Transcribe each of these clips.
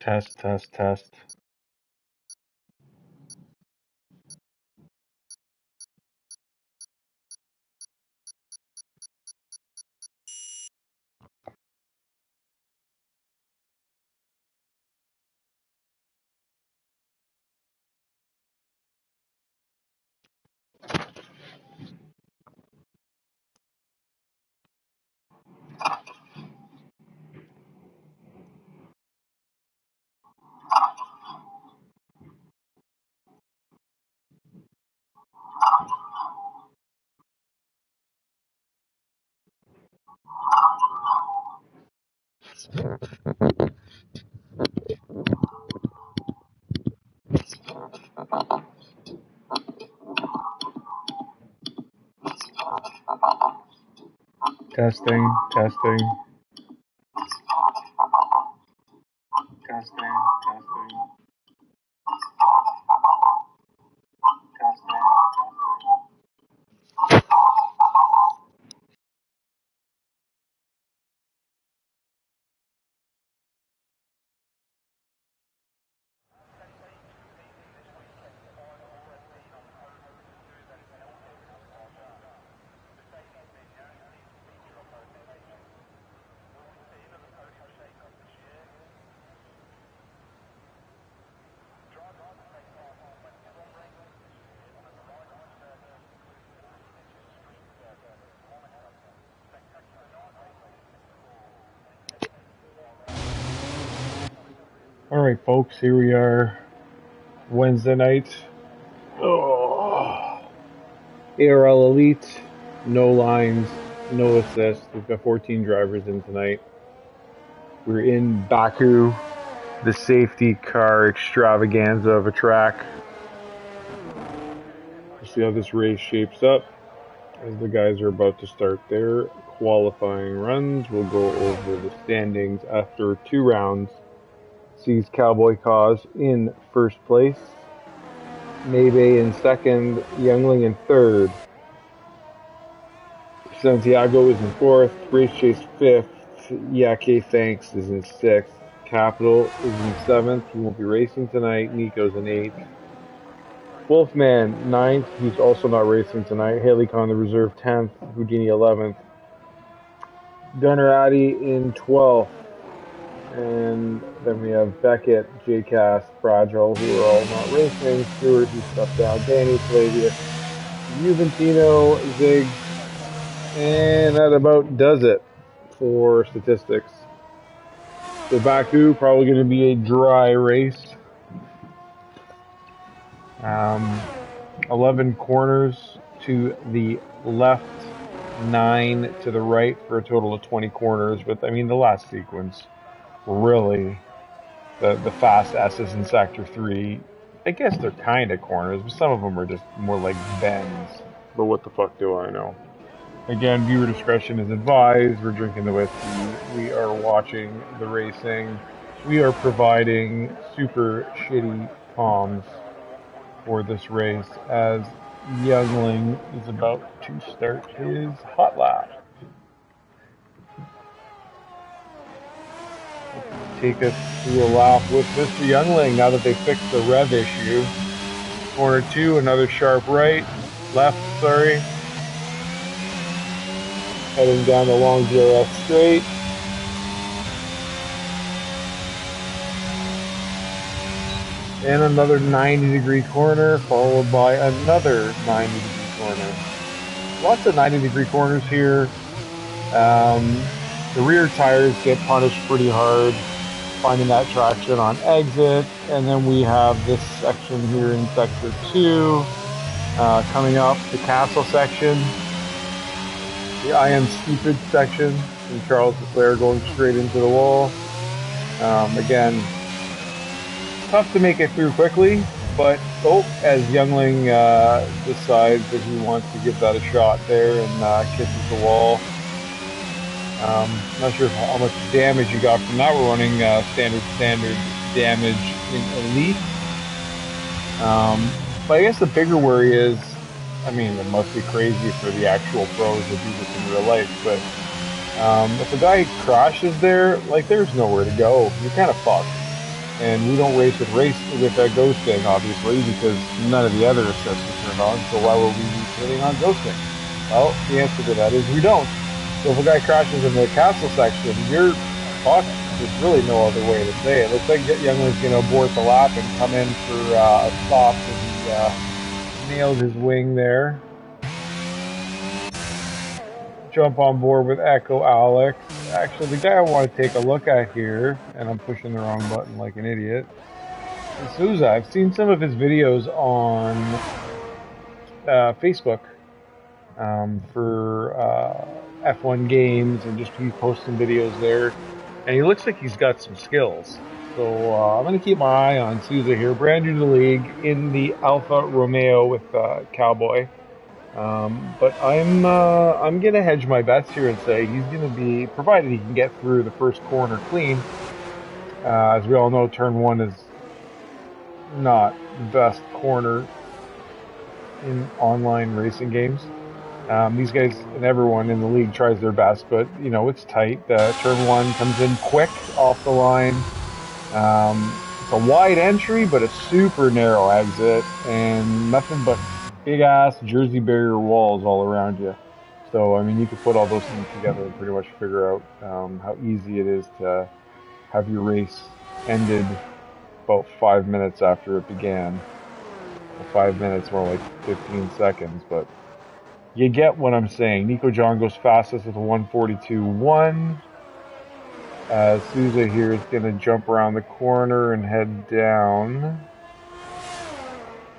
Test, test, test. Testing, testing. Testing, testing. Alright folks, here we are, Wednesday night. Oh. ARL Elite, no lines, no assists. We've got 14 drivers in tonight. We're in Baku, the safety car extravaganza of a track. We'll see how this race shapes up as the guys are about to start their qualifying runs. We'll go over the standings after 2 rounds. Sees Cowboy Cause in first place, Maybe in second, Youngling in third, Santiago is in fourth, Race Chase fifth, Yake Thanks is in sixth, Capital is in seventh, he won't be racing tonight, Nico's in eighth, Wolfman ninth, he's also not racing tonight, Haley Con the reserve 10th, Houdini 11th, Gunnar Addy in 12th, and then we have Beckett, J-Cast, Fragile, who are all not racing, Stewart, who stepped down, Danny, Flavius, Juventino, Zig, and that about does it for statistics. So Baku, probably going to be a dry race. 11 corners to the left, 9 to the right for a total of 20 corners. But I mean, the last sequence, really, the fast S's in Sector 3, I guess they're kind of corners, but some of them are just more like bends. But what the fuck do I know? Again, viewer discretion is advised. We're drinking the whiskey. We are watching the racing. We are providing super shitty comms for this race as Youngling is about to start his hot lap. Take us through a lap with Mr. Youngling now that they fixed the rev issue. Corner 2, another sharp left, sorry. Heading down the long DRS straight. And another 90-degree corner, followed by another 90-degree corner. Lots of 90-degree corners here. The rear tires get punished pretty hard, finding that traction on exit. And then we have this section here in Sector 2, coming up the castle section. The I Am Stupid section, and Charles Leclerc going straight into the wall. Again, tough to make it through quickly, but as Youngling decides that he wants to give that a shot there and kisses the wall. Not sure how much damage you got from that. We're running standard damage in Elite. But I guess the bigger worry is, I mean, it must be crazy for the actual pros to do this in real life, but if a guy crashes there, like, there's nowhere to go. You're kind of fucked. And we don't race with ghosting, obviously, because none of the other assists are turned on. So why would we be turning on ghosting? Well, the answer to that is we don't. So if a guy crashes in the castle section, you're fucked. There's really no other way to say it. Looks like Youngling's going to abort the lap and come in for a stop because he nailed his wing there. Jump on board with Echo Alex. Actually, the guy I want to take a look at here, and I'm pushing the wrong button like an idiot, is Souza. I've seen some of his videos on Facebook for F1 games, and just he's posting videos there, and he looks like he's got some skills. So I'm going to keep my eye on Souza here, brand new to the league in the Alfa Romeo with Cowboy. But I'm gonna hedge my bets here and say he's gonna be, provided he can get through the first corner clean. As we all know, turn one is not the best corner in online racing games. These guys and everyone in the league tries their best, but you know it's tight. Turn one comes in quick off the line. It's a wide entry, but a super narrow exit, and nothing but big ass Jersey barrier walls all around you. So I mean, you could put all those things together and pretty much figure out how easy it is to have your race ended about 5 minutes after it began. Well, 5 minutes, more like 15 seconds, but you get what I'm saying. Nico John goes fastest with a 1:42.1. Souza here is going to jump around the corner and head down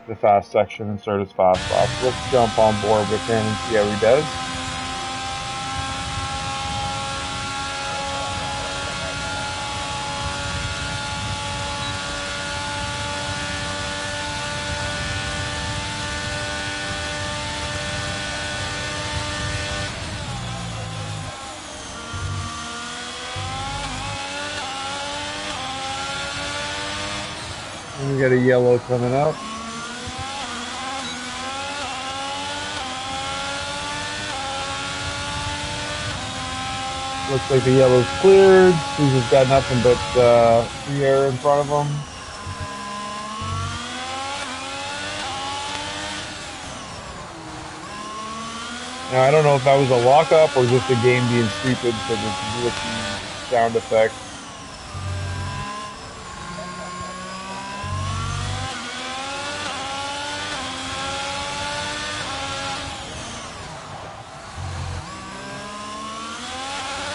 the fast section and start his fast lap. Let's jump on board with him and see how he does. And we got a yellow coming up. Looks like the yellow's cleared. Souza's got nothing but free air in front of him. Now, I don't know if that was a lockup or just the game being stupid because it's glitchy sound effect.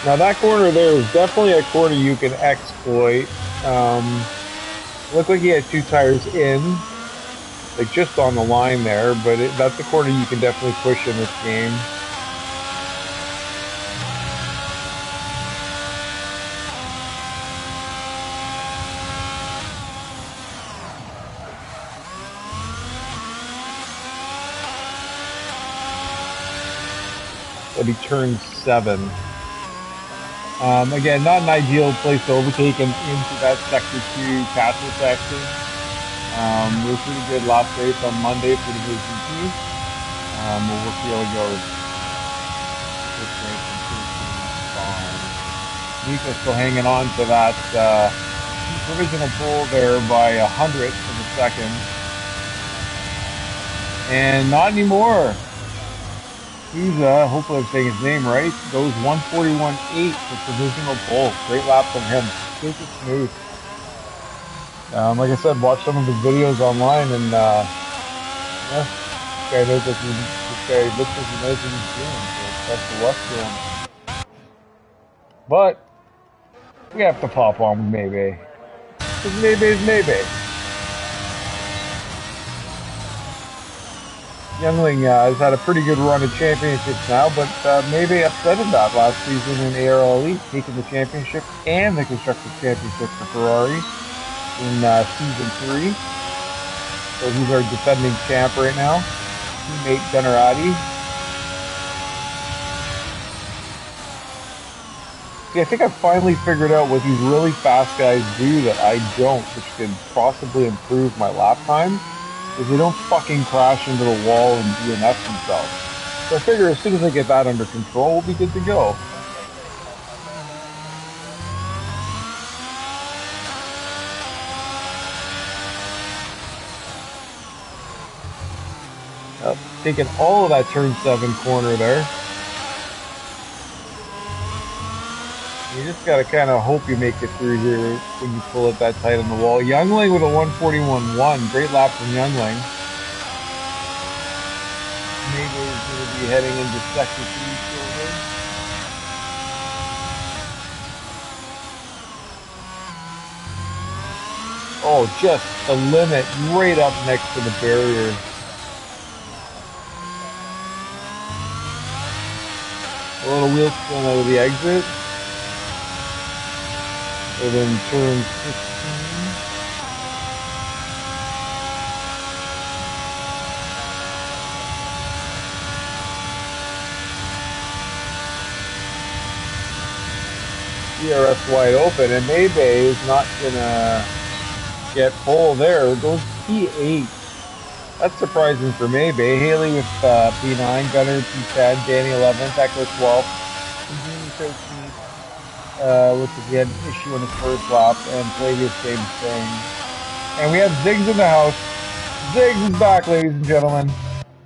Now that corner there is definitely a corner you can exploit. Looked like he had two tires in, like just on the line there, but that's a corner you can definitely push in this game. But he turned 7. Again, not an ideal place to overtake him into that Sector 2 castle section. We were pretty good last race on Monday for the VCT. We'll see how it goes. This race is pretty fine. Nico's still hanging on to that provisional pole there by 100th of a second. And not anymore. Souza, hopefully I'm saying his name right, goes 1:41.8 for provisional pole. Great lap from him. Super smooth. Like I said, watch some of his videos online, and yeah, this guy knows what this guy looks like he knows what he's doing. So best of luck to him. But we have to pop on with Maybe. Because Maybe is Maybe. Youngling has had a pretty good run of championships now, but maybe upsetted that last season in ARL Elite, taking the championship and the Constructors' Championship for Ferrari in Season 3. So he's our defending champ right now. Teammate Generati. See, I think I've finally figured out what these really fast guys do that I don't, which could possibly improve my lap time. Is they don't fucking crash into the wall and DNF themselves. So I figure as soon as I get that under control, we'll be good to go. taking all of that turn 7 corner there. You just gotta kind of hope you make it through here when you pull it that tight on the wall. Youngling with a 141.1. Great lap from Youngling. Maybe he's going to be heading into sector 3 shortly. Oh, just the limit right up next to the barrier. A little wheel spin out of the exit. And then turn 16. DRS wide open, and Maybe is not gonna get pole there. It goes P8. That's surprising for Maybe. Haley with P9, Gunner P10, Danny 11th, Echo 12th, Jamie 13th. Looks like he had an issue in his first lap, and Flavia same thing. And we have Ziggs in the house. Ziggs is back, ladies and gentlemen.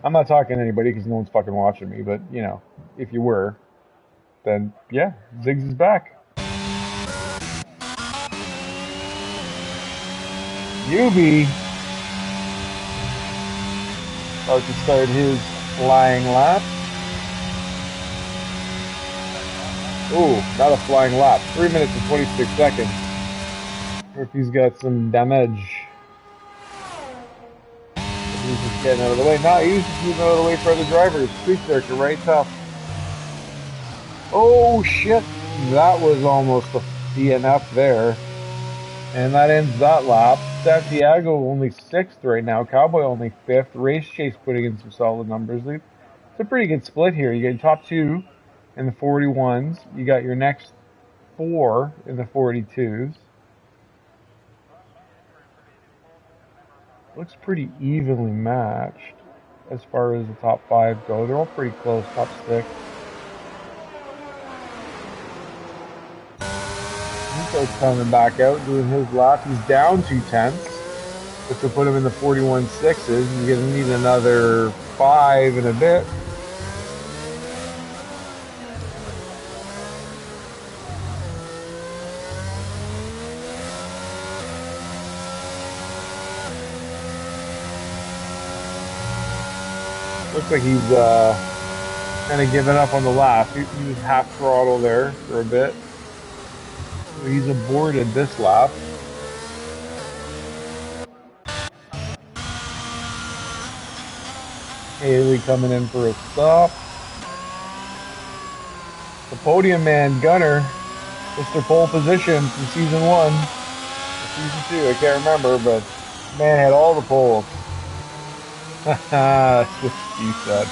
I'm not talking to anybody because no one's fucking watching me, but you know, if you were, then yeah, Ziggs is back. Yubi about to start his flying lap. Oh, not a flying lap. 3 minutes and 26 seconds. Murphy's got some damage. He's just getting out of the way. No, he's just moving out of the way for other drivers. Street circuit, right? Tough. Oh, shit. That was almost a DNF there. And that ends that lap. Santiago only 6th right now. Cowboy only 5th. Race Chase putting in some solid numbers. It's a pretty good split here. You get top 2 in the 41s. You got your next 4 in the 42s. Looks pretty evenly matched as far as the top 5 go. They're all pretty close, top 6. Nico's coming back out, doing his lap. He's down 2/10, which will put him in the 41.6s. You're going to need another 5 in a bit. Looks like he's kind of giving up on the lap. He was half throttle there for a bit. So he's aborted this lap. Haley coming in for a stop. The podium man, Gunner, Mr. Pole Position from season 1. Or season 2, I can't remember, but man had all the poles. That's what he said.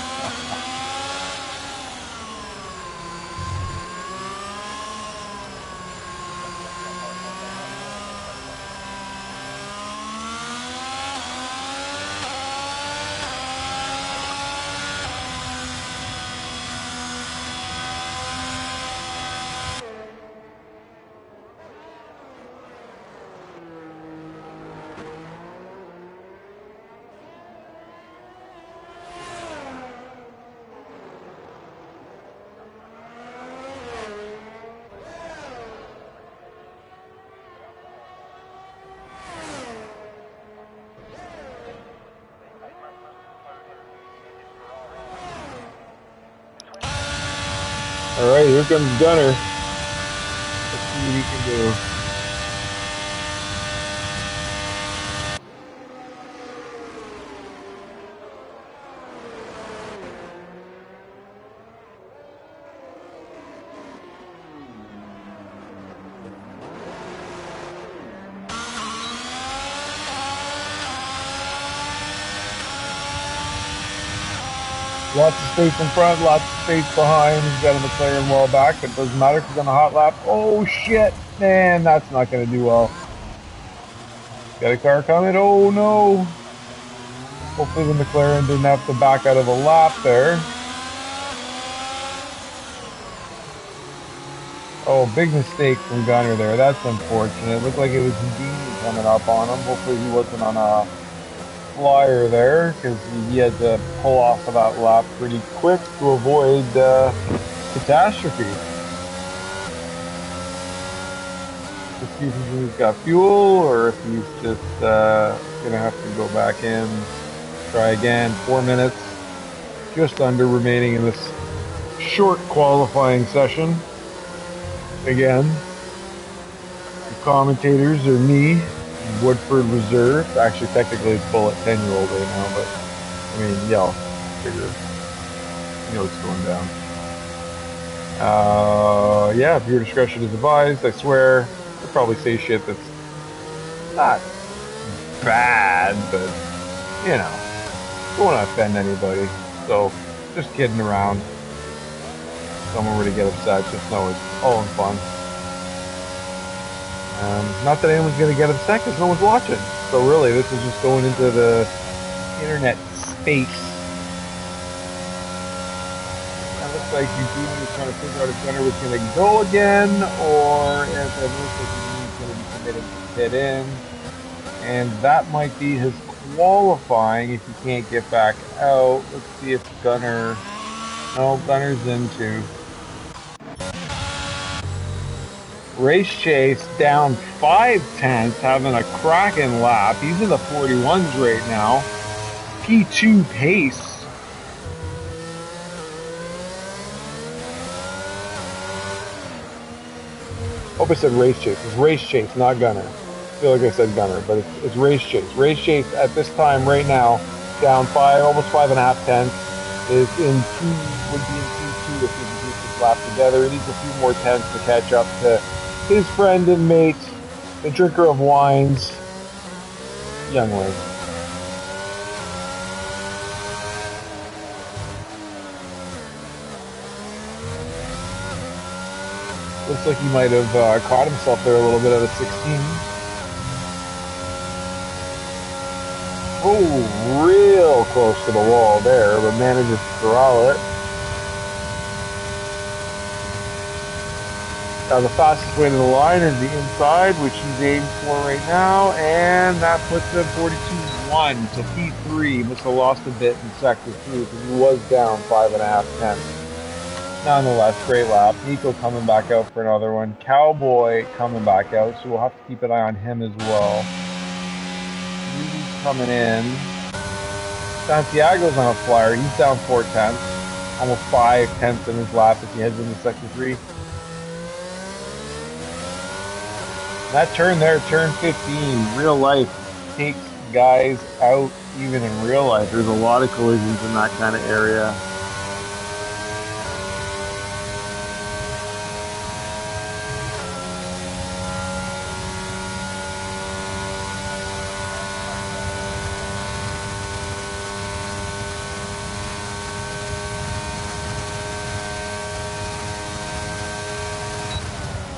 Alright, here comes Gunner. Let's see what he can do. Lots of space in front, lots of space behind. He's got a McLaren well back. It doesn't matter if he's on a hot lap. Oh shit, man, that's not going to do well. Got a car coming. Oh no. Hopefully the McLaren didn't have to back out of a lap there. Oh, big mistake from Gunner there. That's unfortunate. It looked like it was Houdini coming up on him. Hopefully he wasn't on a flyer there because he had to pull off of that lap pretty quick to avoid catastrophe. Let's see if he's got fuel or if he's just gonna have to go back in, try again. 4 minutes, just under remaining in this short qualifying session. Again, the commentators are me, Woodford Reserve. Actually, technically it's Bullet 10-year-old right now, but I mean, yeah, figure you know what's going down. Yeah, viewer discretion is advised. I swear, I'll probably say shit that's not bad, but you know, don't want to offend anybody. So, just kidding around. Someone were to get upset, just know it's all in fun. Not that anyone's going to get upset because no one's watching. So really, this is just going into the internet space. That looks like Eugene was trying to figure out if Gunner was going to go again, or if it looks like Eugene's going to be committed to pit in. And that might be his qualifying if he can't get back out. Let's see if Gunner... No, Gunner's in too. Race Chase down 5/10, having a cracking lap. He's in the 41s right now. P2 pace. Hope I said Race Chase. It's Race Chase, not Gunner. I feel like I said Gunner, but it's Race Chase. Race Chase at this time right now, down almost 5.5 tenths, is in would be in P2 if he can keep this lap together. He needs a few more tenths to catch up to his friend and mate, the drinker of wines, Youngling. Looks like he might have caught himself there a little bit at a 16. Oh, real close to the wall there, but manages to corral it. Now the fastest way to the line is the inside, which he's aiming for right now, and that puts him 42.1 to P3. Must have lost a bit in sector 2 because he was down 5.5 tenths. Nonetheless, great lap. Nico coming back out for another one. Cowboy coming back out, so we'll have to keep an eye on him as well. Rudy's coming in. Santiago's on a flyer. He's down 4 tenths. Almost 5 tenths in his lap as he heads into sector 3. That turn there, turn 15, real life takes guys out even in real life. There's a lot of collisions in that kind of area.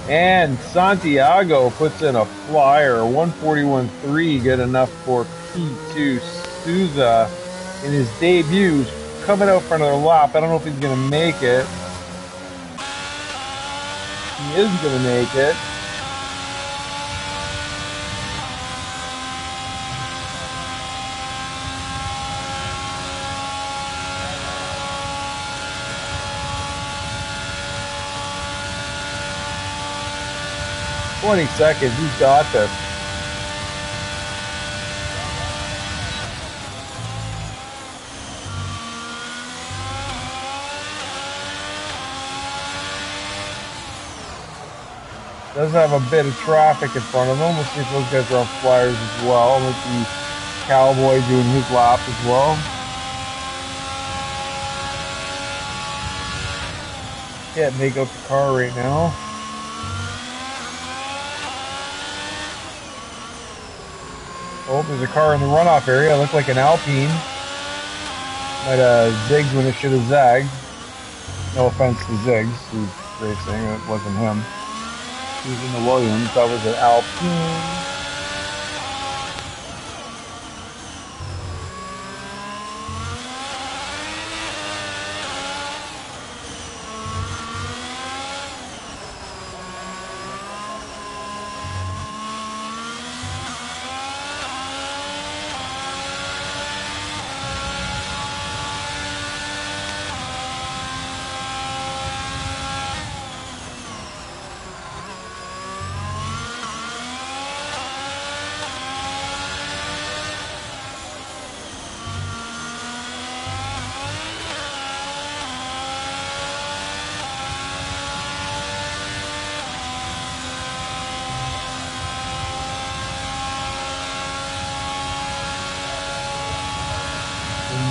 And Santiago puts in a flyer, 141.3, good enough for P2. Souza in his debut, coming out for another lap. I don't know if he's going to make it. He is going to make it. "20 seconds, he's got this." Does have a bit of traffic in front of him. We'll see if those guys are on flyers as well. With the Cowboy doing his lap as well. Can't make out the car right now. Oh, there's a car in the runoff area. It looked like an Alpine. Might have zigged when it should have zagged. No offense to Ziggs, who's racing. It wasn't him. He was in the Williams. That was an Alpine.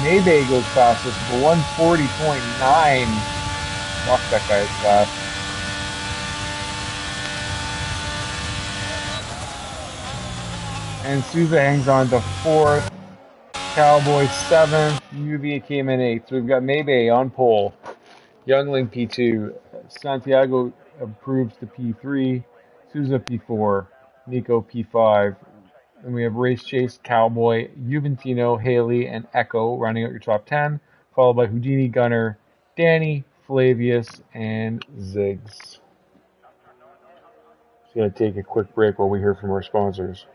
Maybe goes fastest for 140.9. Fuck, that guy's fast. And Souza hangs on to fourth. Cowboy seventh. UVA came in eighth. So we've got Maybe on pole. Youngling P2. Santiago improves to P3. Souza P4. Nico P5. And we have Race Chase, Cowboy, Juventino, Haley, and Echo running out your top 10, followed by Houdini, Gunner, Danny, Flavius, and Ziggs. Just going to take a quick break while we hear from our sponsors.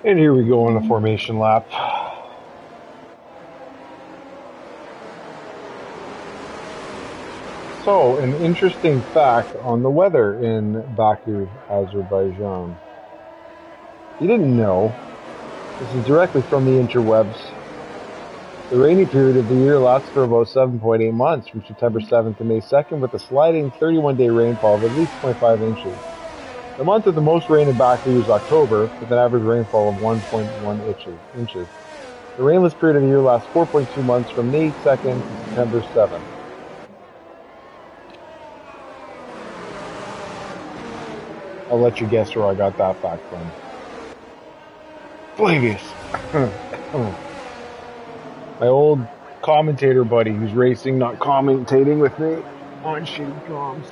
And here we go on the formation lap. So, an interesting fact on the weather in Baku, Azerbaijan. You didn't know, this is directly from the interwebs. The rainy period of the year lasts for about 7.8 months, from September 7th to May 2nd, with a sliding 31-day rainfall of at least 0.5 inches. The month with the most rain in Baku is October, with an average rainfall of 1.1 inches. The rainless period of the year lasts 4.2 months, from May 2nd to September 7th. I'll let you guess where I got that fact from. Flavius. My old commentator buddy who's racing, not commentating with me on shitty comms.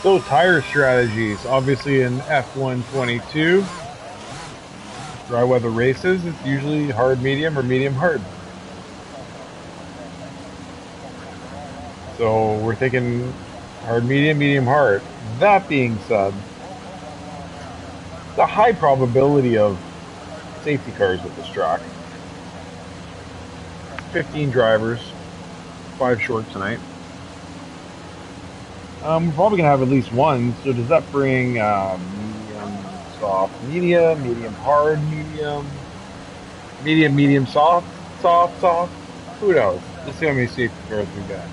So tire strategies, obviously in F122, dry weather races, it's usually hard medium or medium hard. So we're thinking hard medium, medium hard. That being said, the high probability of safety cars at this track. 15 drivers, 5 short tonight. We're probably going to have at least one, so does that bring medium, soft, medium, hard, medium, soft? Who knows? Let's see how many safety cars we got.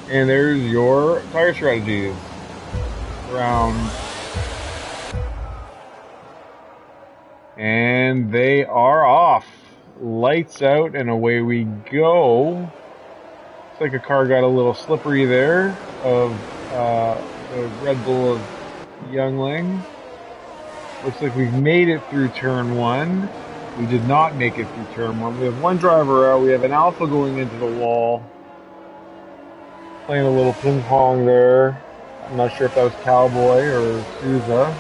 And there's your tire strategies. Round. And they are off. Lights out and away we go. Looks like a car got a little slippery there of the Red Bull of Youngling. Looks like we've made it through turn 1. We did not make it through turn 1. We have one driver out. We have an Alpha going into the wall. Playing a little ping pong there. I'm not sure if that was Cowboy or Souza.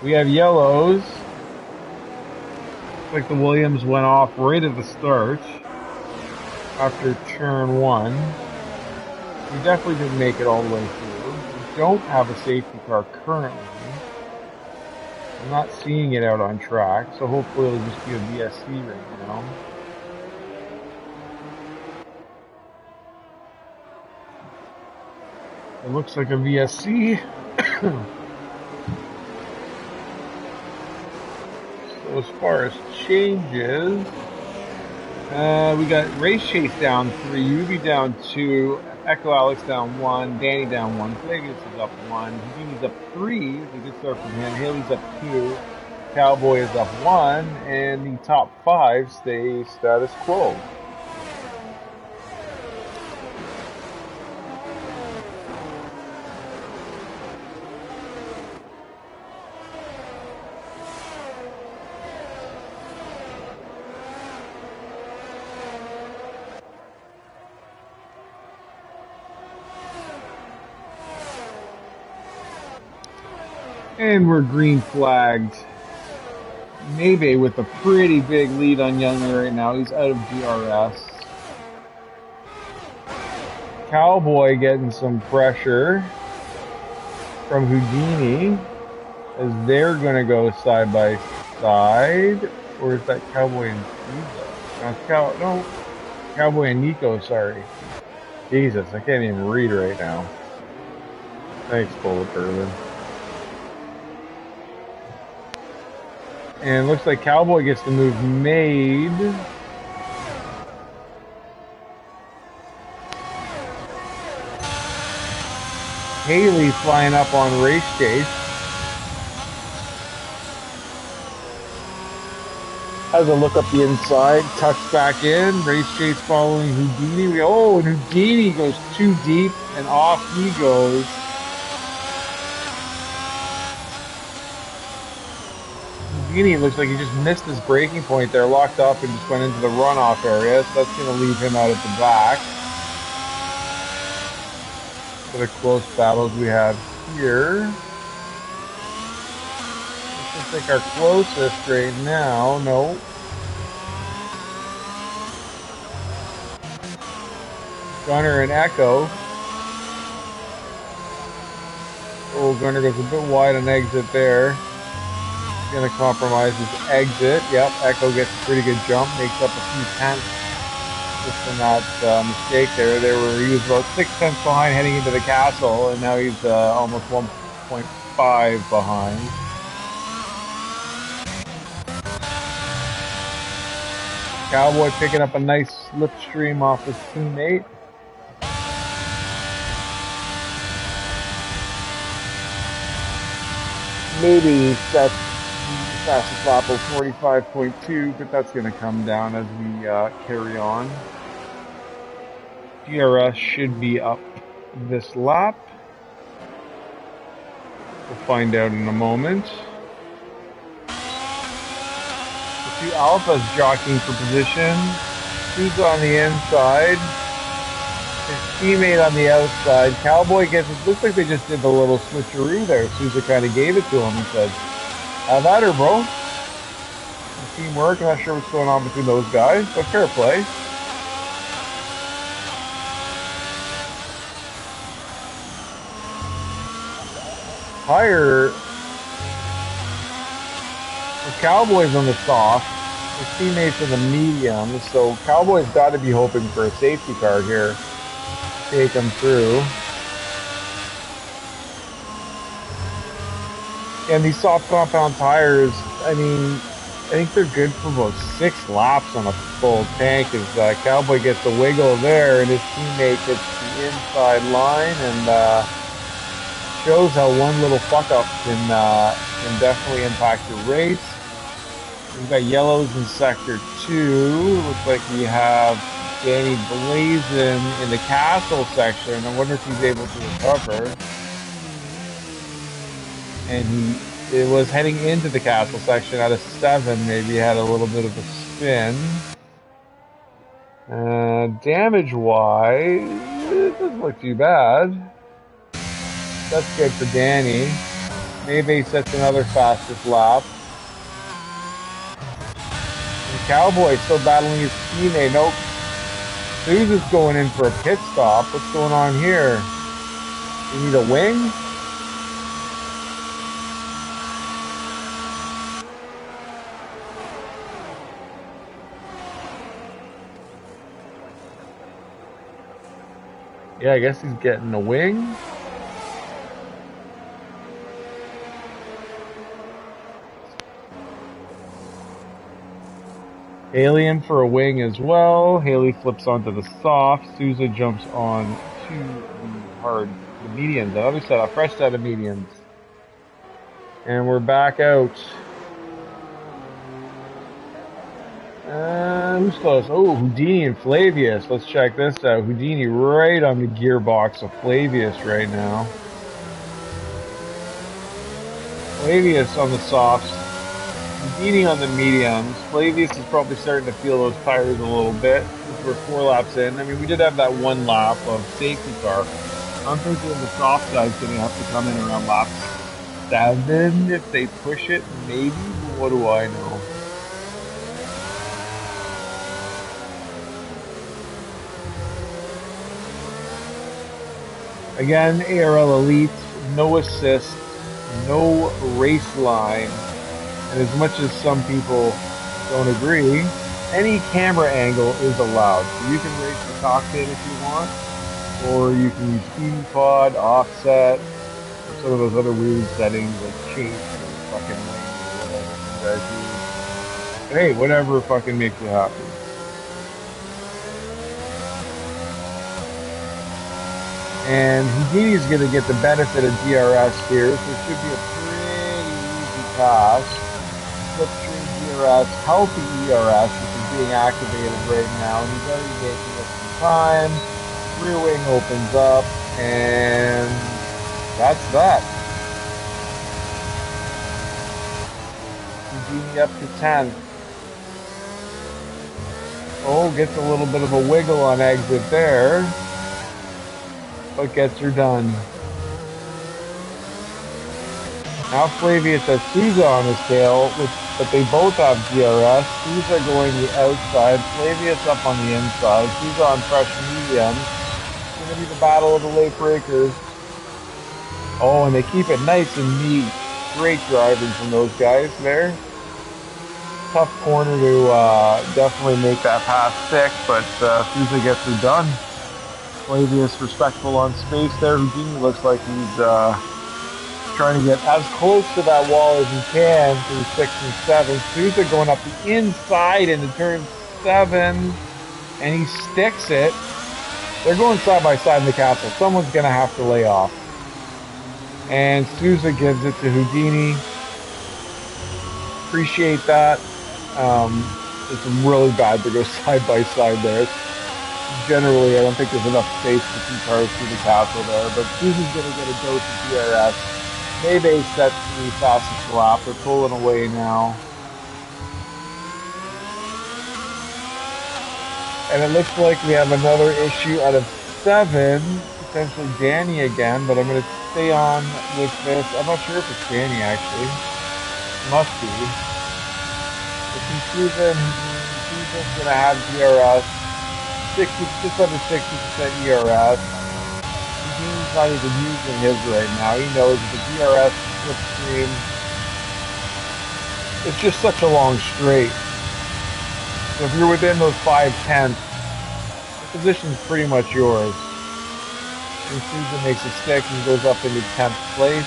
We have yellows. Looks like the Williams went off right at the start after turn 1. We definitely didn't make it all the way through. We don't have a safety car currently. I'm not seeing it out on track, so hopefully it'll just be a VSC right now. It looks like a VSC. So as far as changes, we got Race Chase down 3, Ruby down 2, Echo Alex down 1, Danny down 1, Flavius is up 1, Houdini's up 3, it's a good start from him, Haley's up 2, Cowboy is up 1, and the top 5 stay status quo. And we're green flagged Maybe with a pretty big lead on Youngman right now. He's out of DRS. Cowboy getting some pressure from Houdini as they're going to go side by side. Or is that Cowboy and Caesar? No, Cowboy and Nico, sorry. Jesus, I can't even read right now. Thanks, Bullet Berlin. And it looks like Cowboy gets the move made. Haley flying up on Race Chase. Has a look up the inside, tucks back in. Race Chase following Houdini. Oh, and Houdini goes too deep, and off he goes. Houdini looks like he just missed his braking point there, locked up, and just went into the runoff area. So that's going to leave him out at the back. For the close battles we have here. This looks like our closest right now. No. Gunner and Echo. Oh, Gunner goes a bit wide on exit there. He's going to compromise his exit. Yep, Echo gets a pretty good jump, makes up a few tenths just from that mistake there. He was about 6 tenths behind heading into the castle, and now he's almost 1.5 behind. Cowboy picking up a nice slipstream off his teammate. Maybe that's fastest lap of 45.2, but that's going to come down as we carry on. DRS should be up this lap. We'll find out in a moment. The two Alphas jockeying for position. Who's on the inside? His teammate on the outside. Cowboy gets it. Looks like they just did the little switcheroo there. Souza kind of gave it to him and said, "Have at her, bro." Teamwork. I'm not sure what's going on between those guys, but fair play. Tire. The Cowboys on the soft. His teammates on the medium. So Cowboys got to be hoping for a safety car here. Take them through. And these soft compound tires, I mean, I think they're good for about 6 laps on a full tank as Cowboy gets a wiggle there and his teammate gets the inside line and shows how one little fuck up can definitely impact your race. We've got yellows in sector 2. Looks like we have Danny Blazin in the castle section. I wonder if he's able to recover. And it was heading into the castle section out of 7. Maybe had a little bit of a spin. Damage-wise, it doesn't look too bad. That's good for Danny. Maybe he sets another fastest lap. And Cowboy still battling his teammate. Nope. Souza's going in for a pit stop. What's going on here? You need a wing? Yeah, I guess he's getting a wing. Haley in for a wing as well. Haley flips onto the soft. Souza jumps on to the mediums. Another set, a fresh set of mediums. And we're back out. Who's close? Oh, Houdini and Flavius. Let's check this out. Houdini right on the gearbox of Flavius right now. Flavius on the softs. Houdini on the mediums. Flavius is probably starting to feel those tires a little bit. We're 4 laps in. I mean, we did have that 1 lap of safety car. I'm thinking the soft guy's going to have to come in around lap 7 if they push it, maybe. What do I know? Again, ARL Elite, no assist, no race line. And as much as some people don't agree, any camera angle is allowed. So you can race the cockpit if you want, or you can use TV pod, offset, or some of those other weird settings like chase or fucking lane or whatever you guys use. Hey, whatever fucking makes you happy. And Houdini's going to get the benefit of DRS here, so it should be a pretty easy pass. Slipstream DRS, healthy ERS, which is being activated right now, and he's already making it some time. Rear wing opens up, and that's that. Houdini up to 10th. Oh, gets a little bit of a wiggle on exit there, but gets her done. Now Flavius has Souza on his tail, but they both have DRS. Souza going the outside, Flavius up on the inside. Souza on fresh medium. It's going to be the battle of the late breakers. Oh, and they keep it nice and neat. Great driving from those guys there. Tough corner to definitely make that pass stick, but Souza gets her done. Flavius respectful on space there. Houdini looks like he's trying to get as close to that wall as he can through 6 and 7. Souza going up the inside into turn 7, and he sticks it. They're going side by side in the castle. Someone's going to have to lay off. And Souza gives it to Houdini. Appreciate that. It's really bad to go side by side there. Generally, I don't think there's enough space for 2 cars through the castle there, but Souza's going to get a dose of DRS. Maybe sets the fastest lap. They're pulling away now. And it looks like we have another issue out of 7, potentially Danny again, but I'm going to stay on with this. I'm not sure if it's Danny, actually. It must be. It's Souza's going to have DRS. 60, just under 60% ERS. He's not even using his right now. He knows the DRS slipstream. It's just such a long straight. So if you're within those 5/10, the position's pretty much yours. And Souza makes a stick and goes up into 10th place.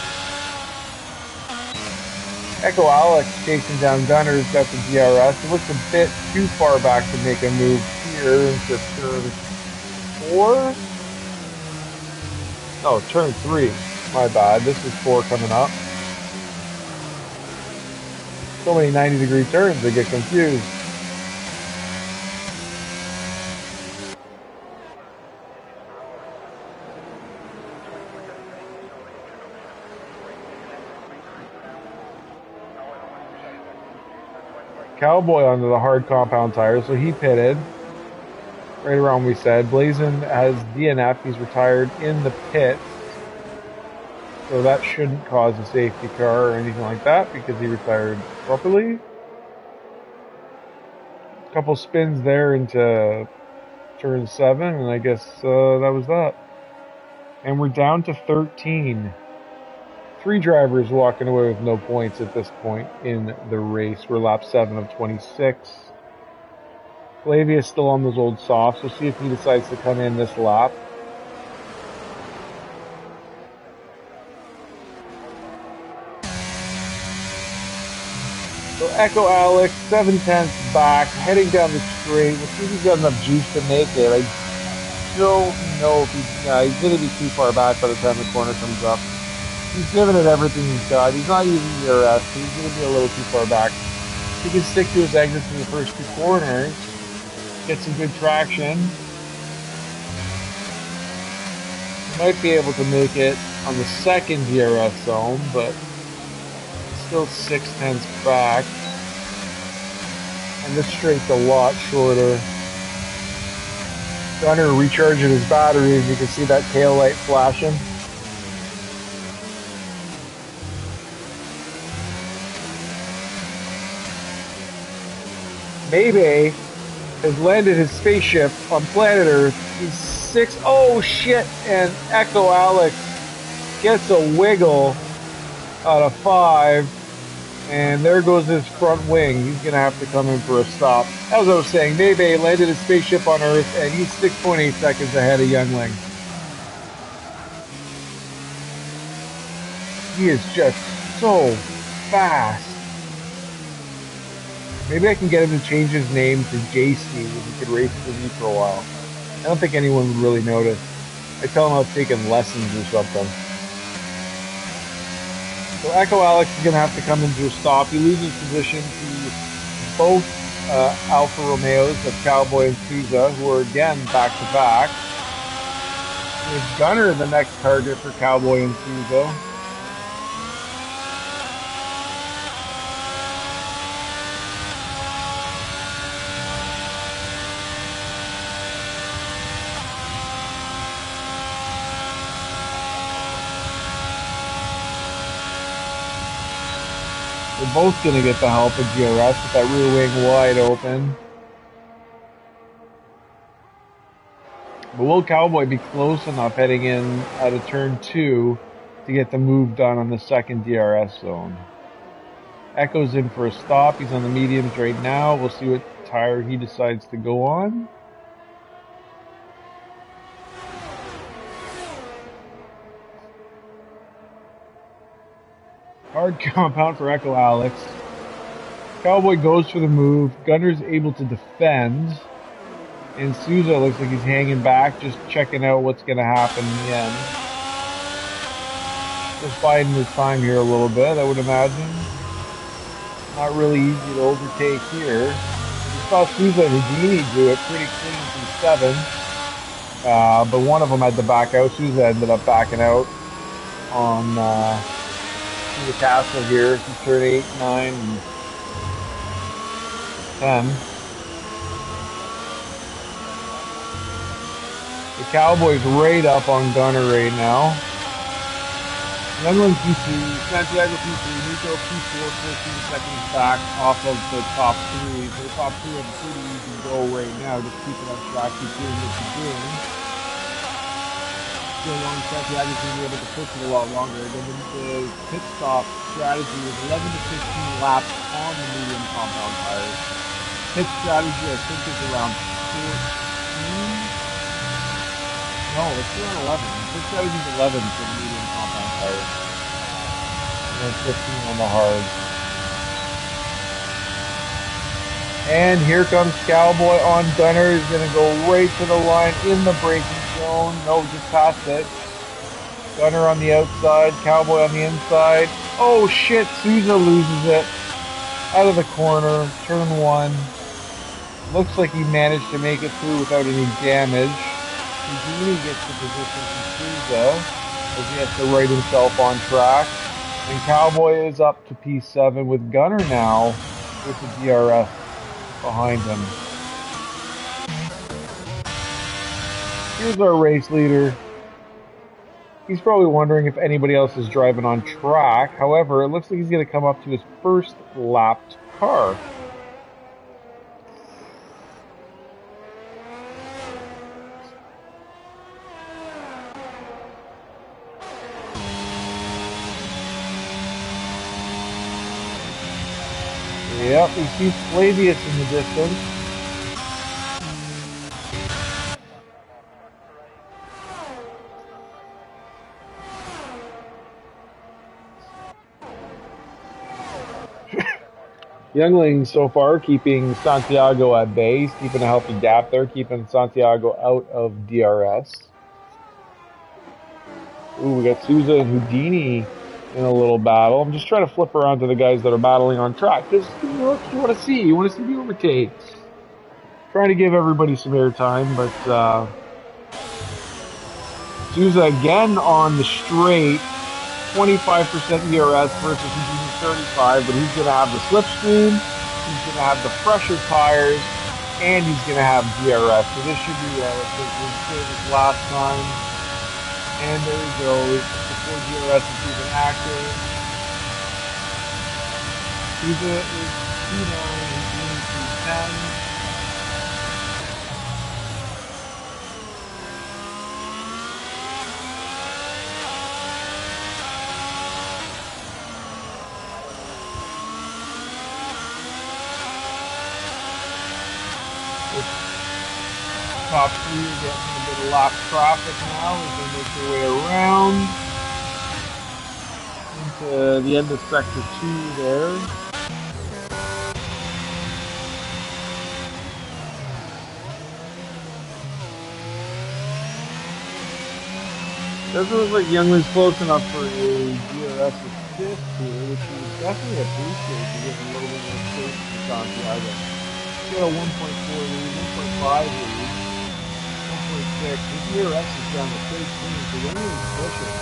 Echo Alex chasing down Gunner's got the DRS. It looks a bit too far back to make a move here into turn 4. No, turn 3. My bad. This is 4 coming up. So many 90-degree turns, they get confused. Cowboy onto the hard compound tires, so he pitted. Right around we said. Blazin has DNF, he's retired in the pit. So that shouldn't cause a safety car or anything like that because he retired properly. A couple spins there into turn 7, and I guess that was that. And we're down to 13. 3 drivers walking away with no points at this point in the race. We're lap 7 of 26. Flavius still on those old softs. We'll see if he decides to come in this lap. So Echo Alex, 7/10 back, heading down the straight. We'll see if he's got enough juice to make it. I don't know if he's going to be too far back by the time the corner comes up. He's giving it everything he's got. He's not using DRS, so he's going to be a little too far back. He can stick to his exits in the first 2 corners. Get some good traction. He might be able to make it on the second DRS zone, but still 6/10 back. And this straight's a lot shorter. Gunner recharging his batteries. You can see that tail light flashing. Maybe has landed his spaceship on planet Earth. He's 6. Oh shit! And Echo Alex gets a wiggle out of 5. And there goes his front wing. He's going to have to come in for a stop. As I was saying, Nebe landed his spaceship on Earth, and he's 6.8 seconds ahead of Youngling. He is just so fast. Maybe I can get him to change his name to JC, and he could race for me for a while. I don't think anyone would really notice. I tell him I've taken lessons or something. So Echo Alex is going to have to come into a stop. He loses position to both Alfa Romeos of Cowboy and Souza, who are again back-to-back. With Gunner the next target for Cowboy and Souza. They're both going to get the help of GRS with that rear wing wide open. But will Cowboy be close enough heading in out of turn 2 to get the move done on the second DRS zone? Echo's in for a stop. He's on the mediums right now. We'll see what tire he decides to go on. Hard compound for Echo Alex. Cowboy goes for the move. Gunner's able to defend. And Souza looks like he's hanging back, just checking out what's going to happen in the end. Just biding his time here a little bit, I would imagine. Not really easy to overtake here. We saw Souza and Houdini do it pretty clean from 7. But one of them had to back out. Souza ended up backing out on the castle here from turn 8, 9, and 10. The Cowboys right up on Gunner right now. Youngling P3, Santiago P3, Nico P4, 14 seconds back off of the top 3. So the top 3 have a pretty easy go right now. Just keep it on track, keep doing what you're doing. Still long, Santiago's going to be able to push it a lot longer. Then the pit stop strategy is 11 to 15 laps on the medium compound tires. Pit strategy, I think, is around 14. No, it's around 11. Pit strategy is 11 for the medium compound tires. And 15 on the hard. And here comes Cowboy on Gunner. He's going to go right to the line in the braking zone. No, just past it. Gunner on the outside, Cowboy on the inside. Oh shit, Souza loses it. Out of the corner, turn 1. Looks like he managed to make it through without any damage. Houdini gets the position from Souza as he has to right himself on track. And Cowboy is up to P7 with Gunner now with the DRS behind him. Here's our race leader. He's probably wondering if anybody else is driving on track. However, it looks like he's going to come up to his first lapped car. Yep, we see Flavius in the distance. Youngling so far keeping Santiago at bay. He's keeping a healthy gap there, keeping Santiago out of DRS. Ooh, we got Souza and Houdini in a little battle. I'm just trying to flip around to the guys that are battling on track. Because you want to see the overtakes. Trying to give everybody some airtime, but Souza again on the straight. 25% DRS versus Houdini 35, but he's going to have the slipstream, he's going to have the fresher tires, and he's going to have DRS. So this should be relative. We did this last time. And there he goes. Before DRS is even active. Souza is 2-9, Houdini 2-10. This top three are getting a bit of lap traffic now as they make their way around into the end of sector 2 there. Doesn't look like Youngman's close enough for a DRS assist here, which we would definitely appreciate to give a little bit more space to Santiago. He's got a 1.4 lead, 1.5 lead, 1.6. His DRS is down to 13, so Youngman's pushing.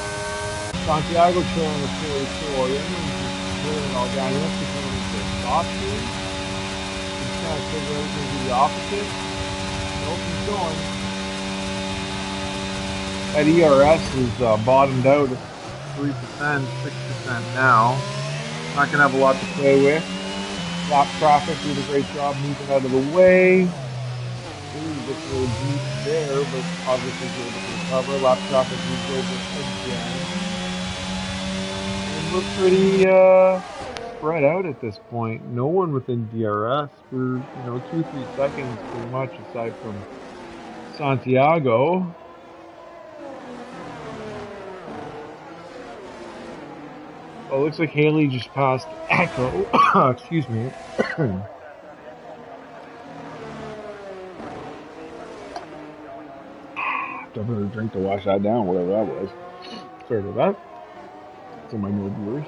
Santiago trailing with 44. Youngman's just pulling it all down. He must be coming into a stop here. He's trying to figure out he's going to do the opposite. Nope, he's going. That ERS is bottomed out at 3%, 6% now. Not going to have a lot to play with. Lap traffic did a great job moving out of the way. Ooh, gets a little deep there, but obviously he's able to recover. Lap traffic moves over again. And we're pretty spread out at this point. No one within DRS for 2-3 seconds pretty much, aside from Santiago. Well, it looks like Haley just passed Echo. Excuse me. Definitely a drink to wash that down, whatever that was. Sorry about that. To my new viewers.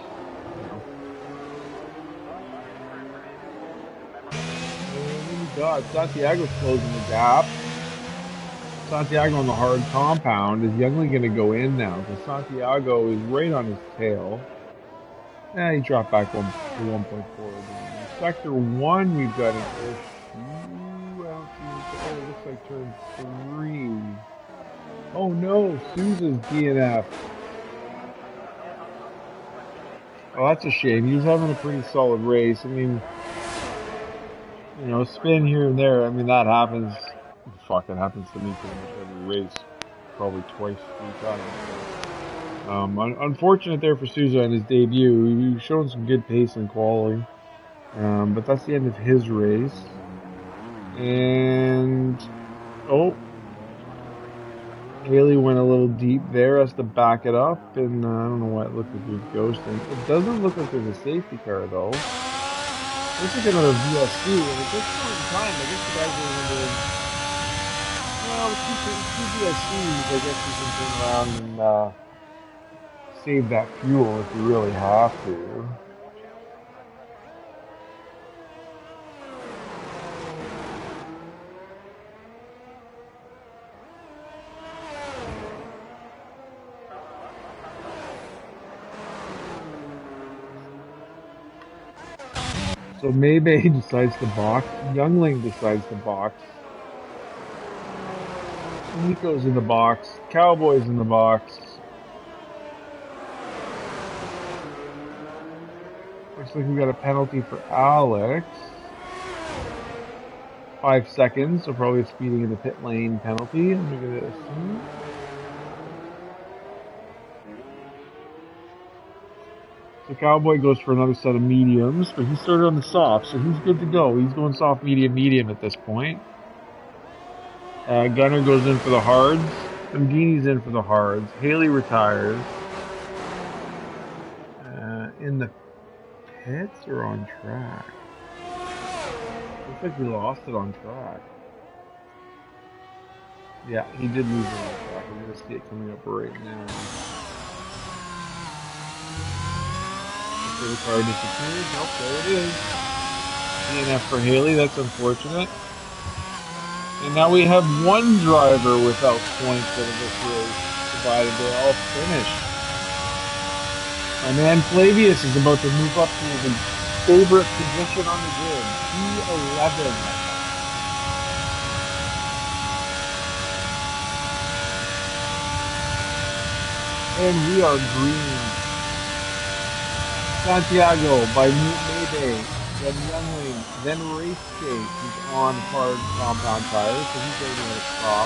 And God, Santiago's closing the gap. Santiago on the hard compound. Is Youngling going to go in now? Because Santiago is right on his tail. He dropped back to 1.4. Sector 1, we've got an issue. It looks like turn 3. Oh no, Sousa's DNF. Oh, that's a shame. He was having a pretty solid race. I mean, spin here and there. I mean, that happens. Fuck, it happens to me pretty much every race. Probably twice, 3 times. Unfortunate there for Sousa in his debut. He was showing some good pace and quality. But that's the end of his race. And Haley went a little deep there, has to back it up, and I don't know why it looked like he was ghosting. It doesn't look like there's a safety car though. Looks like another VSC, and at this point in time, I guess the guys are remembering. Well, two VSCs, I guess you can turn around and save that fuel if you really have to. So Maybay decides to box. Youngling decides to box. Nico's in the box. Cowboy's in the box. Looks like we got a penalty for Alex. 5 seconds, so probably a speeding in the pit lane penalty. I'm going to assume. So Cowboy goes for another set of mediums, but he started on the soft, so he's good to go. He's going soft, medium, medium at this point. Gunner goes in for the hards. Mangini's in for the hards. Haley retires. In the pits or on track? Looks like we lost it on track. Yeah, he did lose it on track. We're going to see it coming up right now. The car disappeared. Nope, there it is. DNF for Haley. That's unfortunate. And now we have one driver without points out of this race, provided they all finish. My man Flavius is about to move up to his favorite position on the grid, P11. And we are green. Santiago by Mayday, then Youngling, then Racegate, who's on hard compound tires, so he's ready to stop.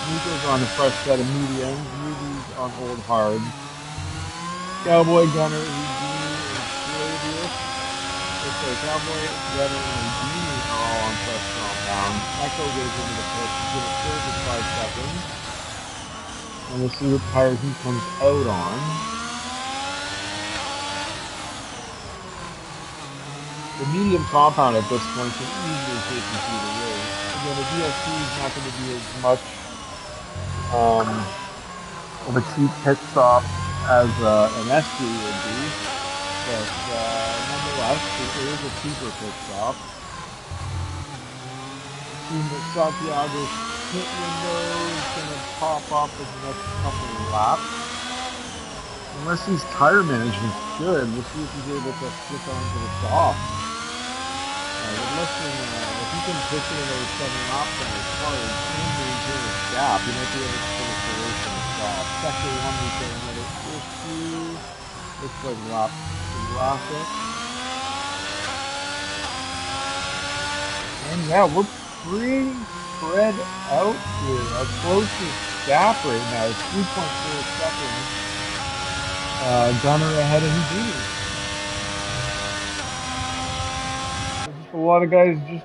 Nico's on a fresh set of mediums, Ruby's on old hard. Cowboy, Gunner, Eugene, and Flavius Looks like Cowboy, Veteran, and Genie are all on fresh compound. Echo goes into the pit. He's going to serve with 5 seconds. And we'll see what tire he comes out on. The medium compound at this point can easily take you through the race. Again, the VSC is not going to be as much of a cheap pit stop as an S3 would be, but nonetheless, it is a cheaper pit stop. It seems that Santiago's pit window is going to pop up in the next couple of laps. Unless his tire management's good, we'll see if he's able to stick on to the soft. If he can push it another 7 laps on his car and maintain his gap, he might be able to finish the race on the soft. Sector 1 we get another issue. Looks like lap traffic. And yeah, we're pretty spread out here. Our closest gap right now is 3.4 seconds. Gunner ahead of Houdini. Just a lot of guys just,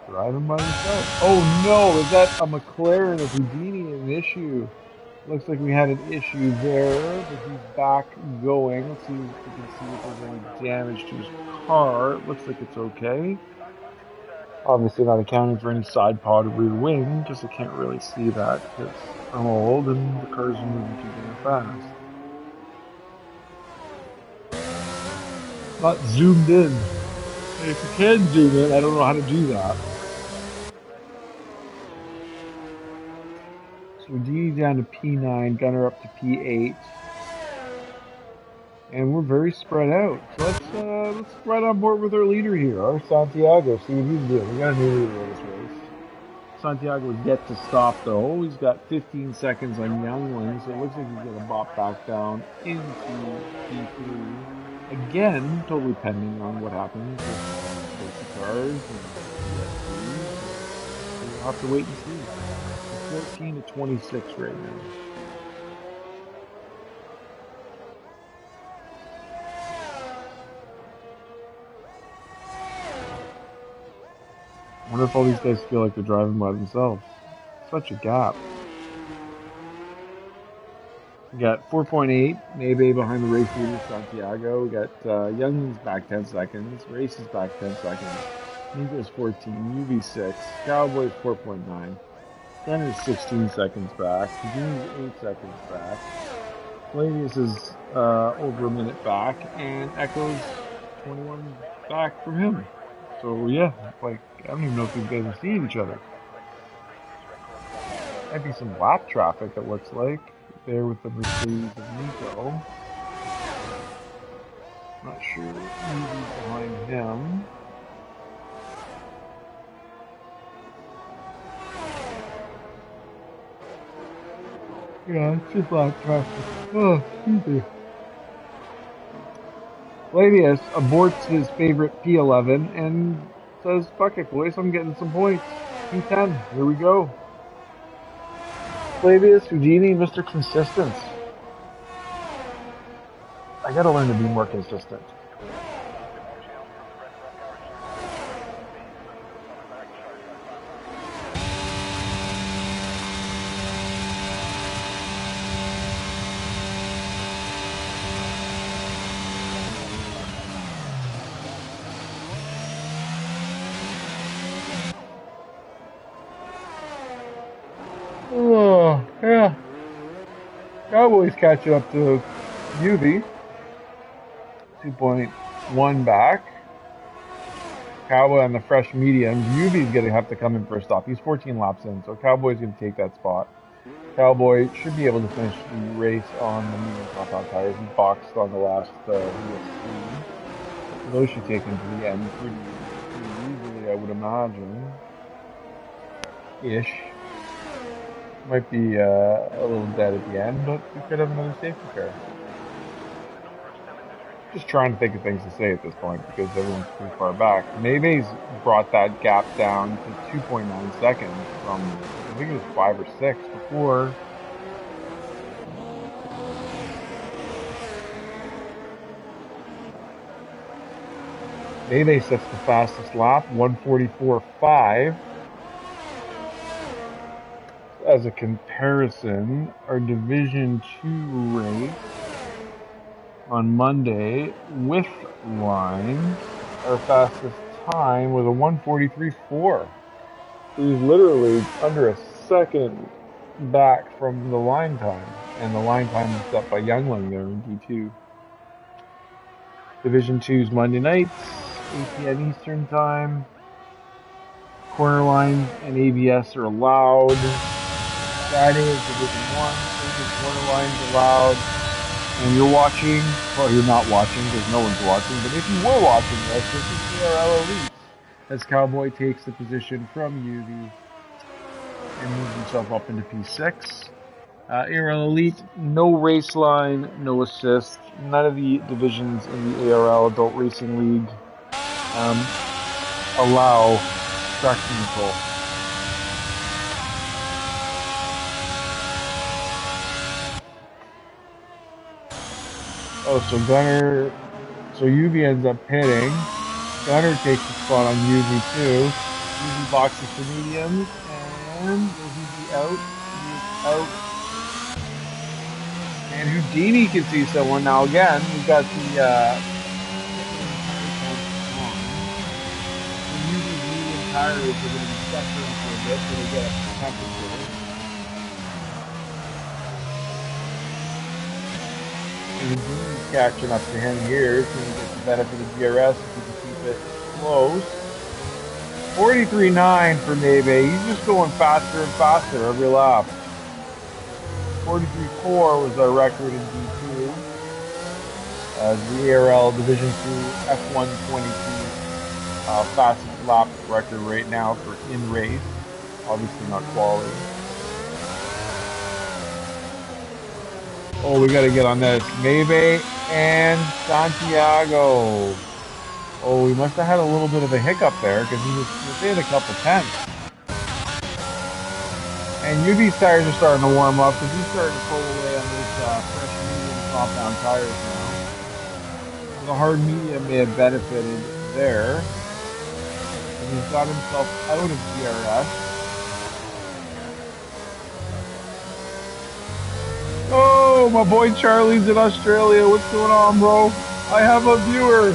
driving by themselves. Oh no, is that a McLaren of Houdini an issue? Looks like we had an issue there, but he's back going. Let's see if we can see if there's any damage to his car. It looks like it's okay. Obviously not accounting for any side pod or rear wing, because I can't really see that because I'm old and the cars are moving too damn fast. Not zoomed in. And if you can zoom in, I don't know how to do that. So D down to P9, Gunner up to P8. And we're very spread out. So let's ride on board with our leader here, our Santiago, see what he's doing. We got a new leader in this race. Santiago is yet to stop though. He's got 15 seconds on Youngling, so it looks like he's gonna bop back down into P3. Again, totally pending on what happens with safety cars and VSCs. So we'll have to wait and see. It's 14 to 26 right now. I wonder if all these guys feel like they're driving by themselves. Such a gap. We got 4.8, Nebe behind the race leader, Santiago. We got Younglin's back 10 seconds, Race is back 10 seconds, Nico's 14, UV 6, Cowboys 4.9, Gunner's 16 seconds back, Houdini's 8 seconds back, Flavius is over a minute back, and Echo's 21 back from him. So yeah, like, I don't even know if these guys are seeing each other. Might be some lap traffic, it looks like, there with the Mercedes of Nico. Not sure who's behind him. Yeah, it's just lap traffic. Oh, excuse me. Flavius aborts his favorite P11 and says, fuck it, boys, I'm getting some points. P10, here we go. Flavius, Houdini, Mr. Consistent. I gotta learn to be more consistent. Oh, yeah. Cowboys catching up to UV. 2.1 back. Cowboy on the fresh mediums. UV's going to have to come in for a stop. He's 14 laps in, so Cowboy's going to take that spot. Cowboy should be able to finish the race on the medium compound tires. He boxed on the last VSC. Those should take him to the end pretty easily, I would imagine. Ish. Might be a little dead at the end, but we could have another safety car. Just trying to think of things to say at this point because everyone's pretty far back. Maybe's brought that gap down to 2.9 seconds from, I think it was 5 or 6 before. Bebe sets the fastest lap, 1:44.5. As a comparison, our Division 2 race on Monday with line, our fastest time was a 1:43.4. He was literally under a second back from the line time, and the line time was set by Youngling there in D2. Division 2's Monday nights, 8 p.m. Eastern Time. Corner lines and ABS are allowed. Friday is Division 1, corner lines allowed. And you're watching, well, you're not watching because no one's watching, but if you were watching this is ARL Elite, as Cowboy takes the position from UV and moves himself up into P6. ARL Elite, no race line, no assist. None of the divisions in the ARL Adult Racing League allow traction control. Oh, so Gunner, so UV ends up pitting. Gunner takes the spot on UV2. UV boxes for mediums, and is UV out? He's out. And Houdini can see someone now. Again, we've got the UV medium tires are going to be suffering for a bit, so they get a temperature. And Houdini's catching up to him here. He's going to get the benefit of DRS if he can keep it close. 43.9 for Maybe. He's just going faster and faster every lap. 43.4 was our record in D2. The ARL Division 2 F1 22 fastest lap record right now for in race. Obviously not quality. Oh, we got to get on this. Maybe and Santiago. Oh, we must have had a little bit of a hiccup there because he was within a couple tenths. And UV's tires are starting to warm up because he's starting to pull away on these fresh medium compound tires now. So the hard medium may have benefited there. And he's got himself out of DRS. Oh, my boy Charlie's in Australia. What's going on, bro? I have a viewer.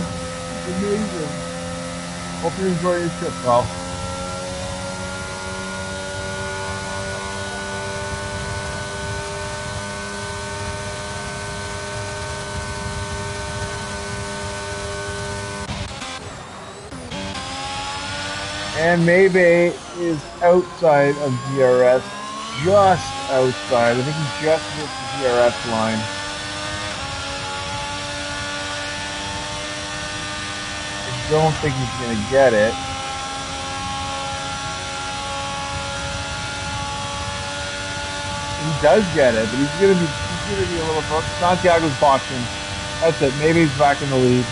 Amazing. Hope you enjoy your trip, pal. And Maybe is outside of DRS, just outside. I think he just missed the DRS line. I don't think he's going to get it. He does get it, but he's going to be a little focused. Santiago's boxing. That's it. Maybe he's back in the lead.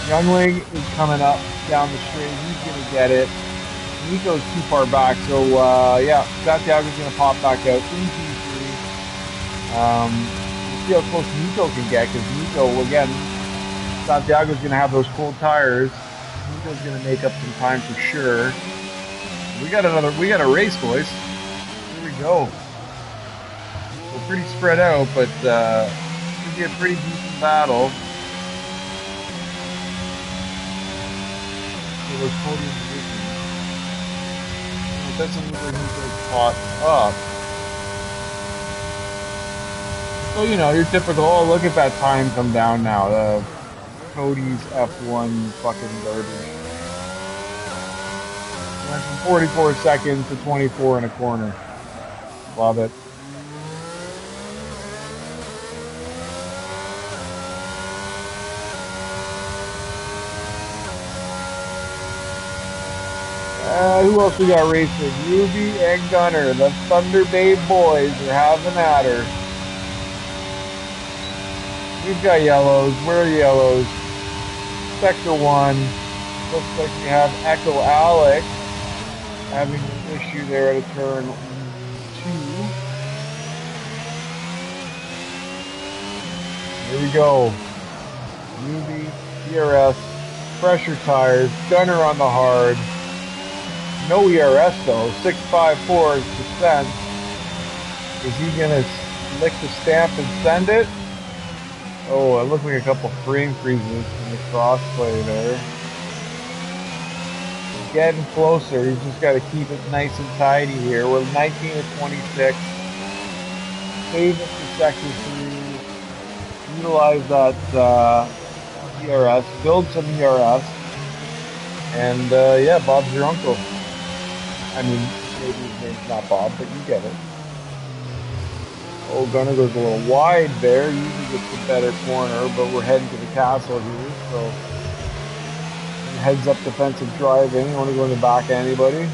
Youngling is coming up down the straight. He's going to get it. Nico's too far back, so yeah, Santiago's going to pop back out. 3-2-3. We'll see how close Nico can get, because Nico, again, Santiago's going to have those cold tires. Nico's going to make up some time for sure. We got a race, boys. Here we go. We're pretty spread out, but it's going to be a pretty decent battle. For those podium positions. It doesn't look like Nico's caught up. So, you know, your typical, oh, look at that time come down now. Cody's F1 fucking garbage. Went from 44 seconds to 24 in a corner. Love it. Who else we got racing? Ruby and Gunner. The Thunder Bay boys are having at her. We've got yellows. Where are the yellows? Sector 1. Looks like we have Echo Alex having an issue there at a turn 2. Here we go. UV, DRS, Pressure tires, gunner on the hard. No ERS though, 654%. Is he gonna lick the stamp and send it? Oh, it looked like a couple frame freezes in the crossplay there. Getting closer, he's just got to keep it nice and tidy here. We're 19 to 26. Save it for sector 3. Utilize that ERS, build some ERS. And yeah, Bob's your uncle. I mean, maybe his name's not Bob, but you get it. Oh, Gunner goes a little wide there. Usually gets the better corner, but we're heading to the castle here, so heads up defensive driving. You want to go in the back of anybody?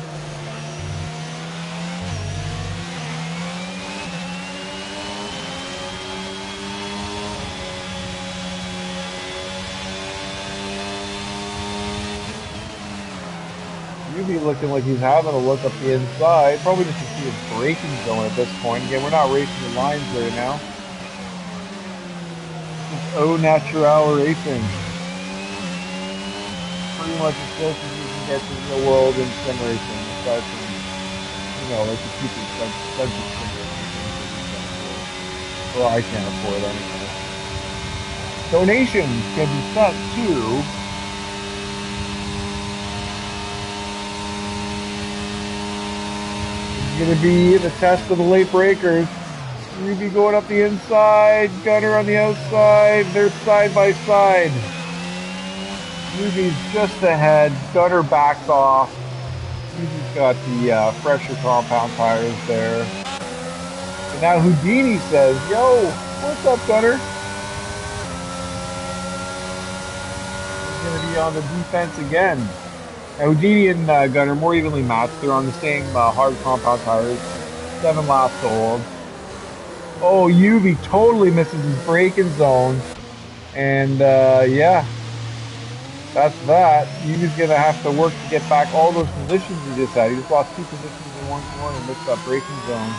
Be looking like he's having a look up the inside, probably just to see his braking zone at this point. Again, we're not racing the lines right now. It's au natural racing. Pretty much as close as you can get to real world in sim racing. Aside from, you know, like the cheaper expensive sim racing things that we can't afford. Well, I can't afford anything. Donations can be sent to going to be the test of the late breakers. Ruby going up the inside, Gunner on the outside. They're side by side. Ruby's just ahead. Gunner backs off. Ruby's got the fresher compound tires there. And now Houdini says, "Yo, what's up, Gunner?" He's going to be on the defense again. Now, Houdini and Gunner more evenly matched. They're on the same hard compound tires. 7 laps to hold. Oh, UV totally misses his braking zone. And yeah, that's that. UV's going to have to work to get back all those positions he just had. He just lost 2 positions in one corner and missed that braking zone.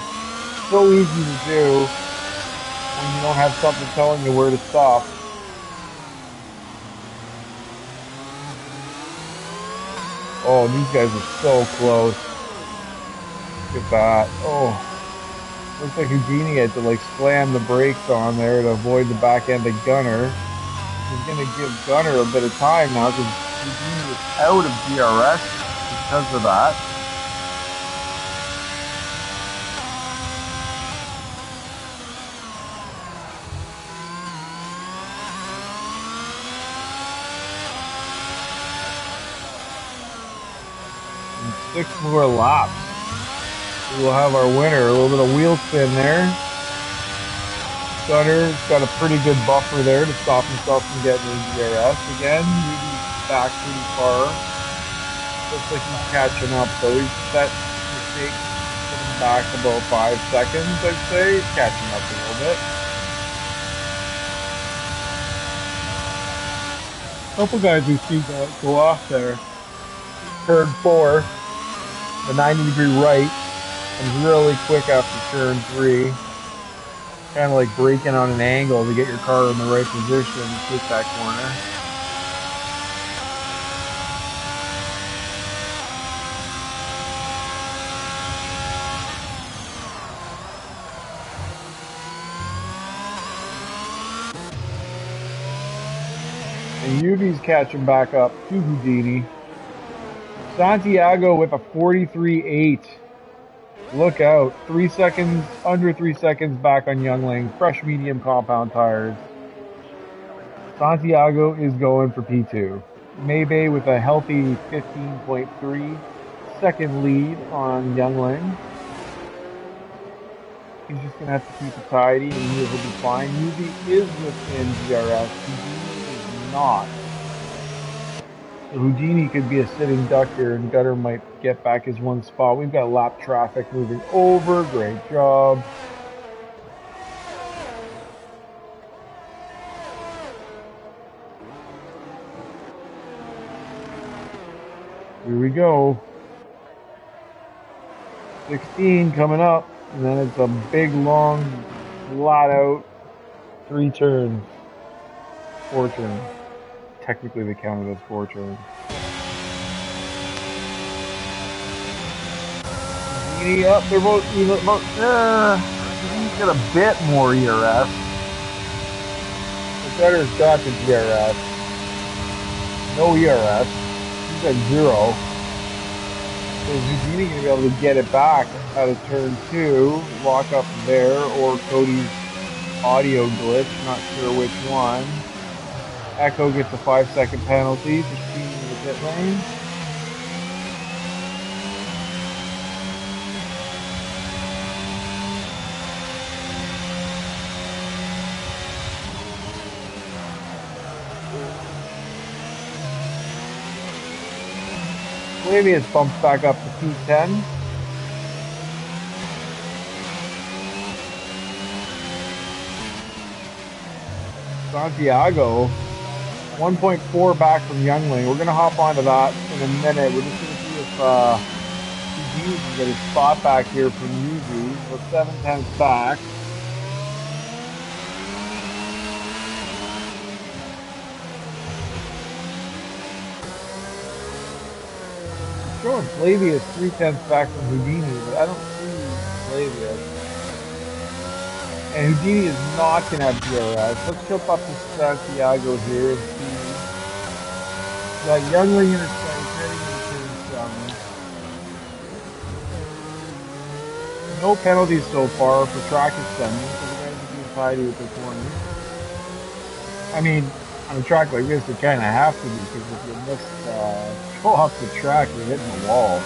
So easy to do when you don't have something telling you where to stop. Oh, these guys are so close. Look at that. Oh, looks like Houdini had to like slam the brakes on there to avoid the back end of Gunner. He's going to give Gunner a bit of time now because Houdini is out of DRS because of that. And 6 more laps. We'll have our winner. A little bit of wheel spin there. Gunner's got a pretty good buffer there to stop himself from getting in DRS again. He's back pretty far. Looks like he's catching up, so he's set mistake putting back about 5 seconds, I'd say. He's catching up a little bit. A couple guys we've seen go off there. Turn 4, the 90-degree right, and really quick after turn 3. Kind of like braking on an angle to get your car in the right position to take that corner. And Yuvi's catching back up to Houdini. Santiago with a 43.8. Look out. 3 seconds, under 3 seconds back on Youngling. Fresh medium compound tires. Santiago is going for P2. Maybay with a healthy 15.3 second lead on Youngling. He's just going to have to keep it tidy and he'll be fine. Yuvi is within DRS. Houdini is not. So Houdini could be a sitting duck here and Gunner might get back his 1 spot. We've got lap traffic moving over. Great job. Here we go. 16 coming up. And then it's a big, long, flat out 3 turns. 4 turns. technically they counted as 4 turns. Yep, they're both even. He's got a bit more ERS. The better's got the DRS. No ERS. He's at 0. So is Houdini going to be able to get it back out of turn 2, lock up there, or Cody's audio glitch, not sure which one. Echo gets a 5-second penalty for speeding in the pit lane. Flavius bumps back up to P10. Santiago, 1.4 back from Youngling. We're going to hop onto that in a minute. We're just going to see if Houdini can get his spot back here from Yuzu. We're 7/10 back. Showing Flavius 3/10 back from Houdini, but I don't see Flavius. And Houdini is not going to have DRS. Let's jump up to Santiago here and see. Got Youngling in his sights, heading into turn 7. No penalties so far for track extending, so the guys are being tidy with their corners. I mean, on a track like this, you kind of have to be, because if you miss go off the track, you're hitting the wall.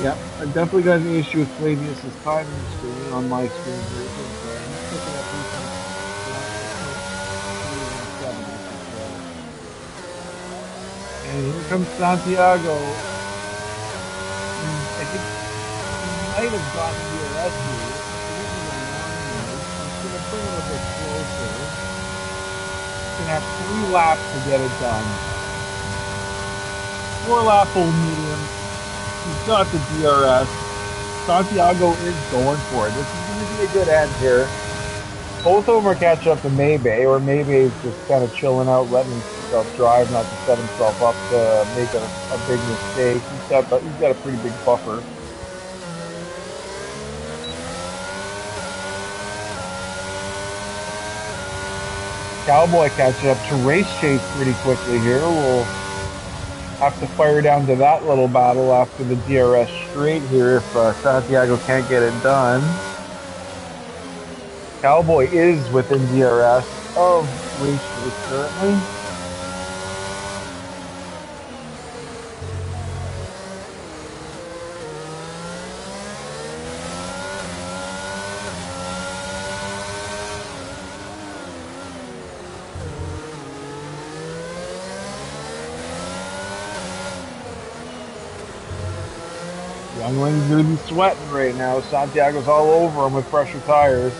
Yep, I definitely got an issue with Flavius' timing screen on my screen here. And here comes Santiago. I think he might have gotten the arrest here. He's going to bring it a bit closer. He's going to have 3 laps to get it done. 4-lap old medium. He's got the DRS. Santiago is going for it. This is going to be a good end here. Both of them are catching up to Maybe, or Maybe is just kind of chilling out, letting himself drive, not to set himself up to make a big mistake. He's got a pretty big buffer. Cowboy catching up to Race Chase pretty quickly here. We'll have to fire down to that little battle after the DRS straight here if Santiago can't get it done. Cowboy is within DRS of Race Chase currently. Youngling's going to be sweating right now. Santiago's all over him with pressure tires.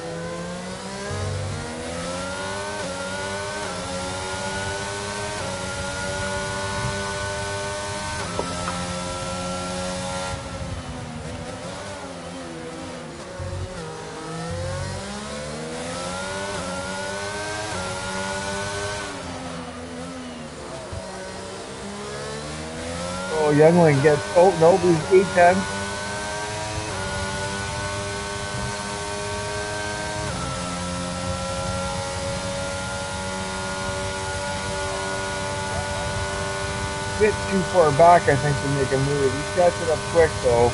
Oh, Youngling gets, oh no, he's 8/10. Bit too far back, I think, to make a move. He's catching up quick though.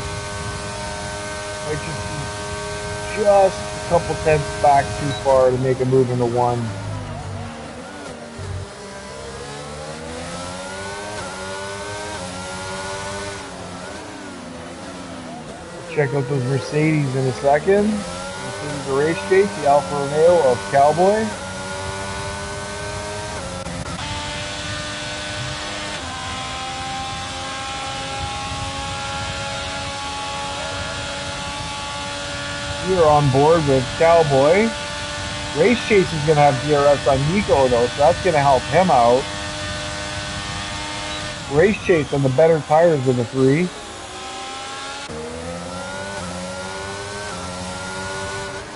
Might just a couple tenths back too far to make a move into 1. Check out those Mercedes in a second. Mercedes the Race Chase, the Alfa Romeo of Cowboy. You're on board with Cowboy. Race Chase is going to have DRS on Nico though, so that's going to help him out. Race Chase on the better tires of the 3.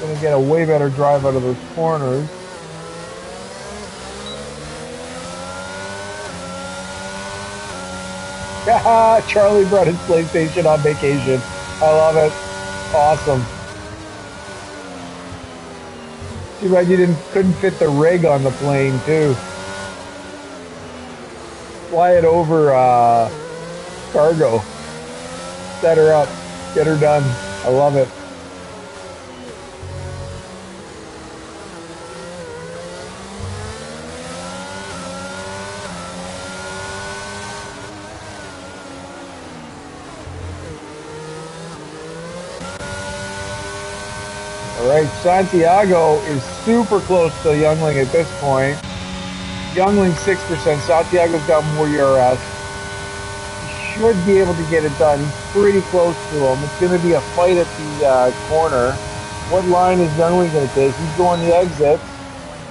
Gonna get a way better drive out of those corners. Charlie brought his PlayStation on vacation. I love it. Awesome. Too bad you couldn't fit the rig on the plane too. Fly it over cargo. Set her up. Get her done. I love it. Alright, Santiago is super close to Youngling at this point. Youngling 6%, Santiago's got more ERS. He should be able to get it done. He's pretty close to him. It's going to be a fight at the corner. What line is Youngling going to take? He's going the exits.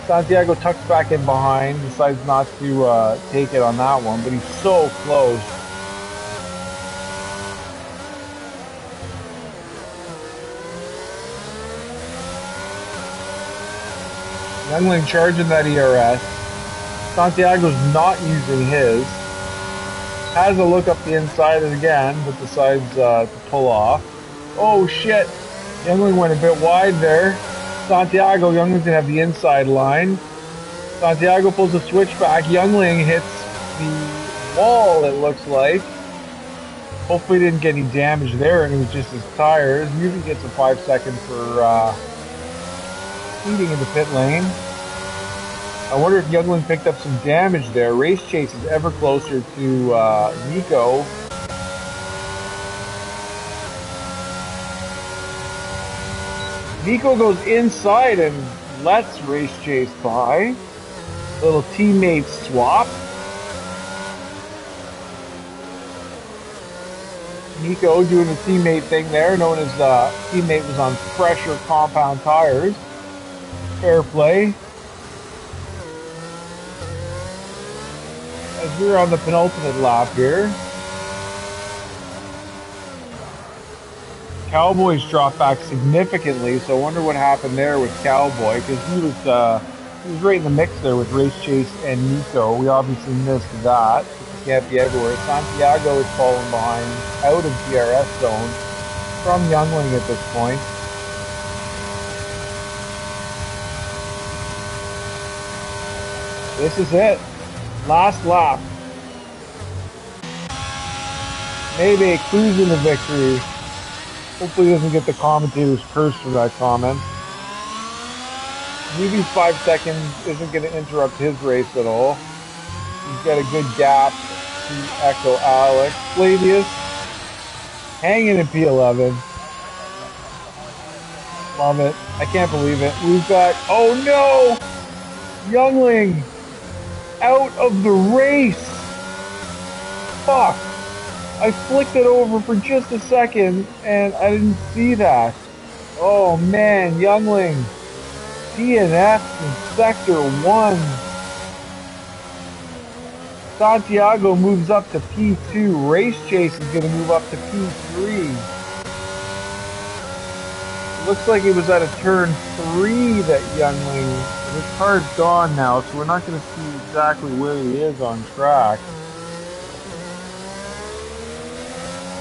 Santiago tucks back in behind, decides not to take it on that one, but he's so close. Youngling charging that ERS. Santiago's not using his. Has a look up the inside again, but decides to pull off. Oh shit! Youngling went a bit wide there. Santiago, Youngling's gonna have the inside line. Santiago pulls a switchback. Youngling hits the wall, it looks like. Hopefully didn't get any damage there, and it was just his tires. Usually gets a 5 second for speeding in the pit lane. I wonder if Youngling picked up some damage there. Race Chase is ever closer to Nico. Nico goes inside and lets Race Chase by. Little teammate swap. Nico doing the teammate thing there, knowing his teammate was on fresher compound tires. Fair play. As we're on the penultimate lap here. Cowboy's dropped back significantly, so I wonder what happened there with Cowboy, because he was right in the mix there with Race Chase and Nico. We obviously missed that. You can't be everywhere. Santiago is falling behind, out of DRS zone from Youngling at this point. This is it. Last lap. Maybe cruising to victory. Hopefully he doesn't get the commentator's curse for that comment. Maybe 5 seconds isn't going to interrupt his race at all. He's got a good gap to Echo Alex. Flavius hanging in P11. Love it. I can't believe it. We've got, oh no! Youngling out of the race. Fuck. I flicked it over for just a second and I didn't see that. Oh man, Youngling. DNF in Sector 1. Santiago moves up to P2. Race Chase is going to move up to P3. Looks like it was at a turn 3 that Youngling, his car's gone now, so we're not going to see exactly where he is on track.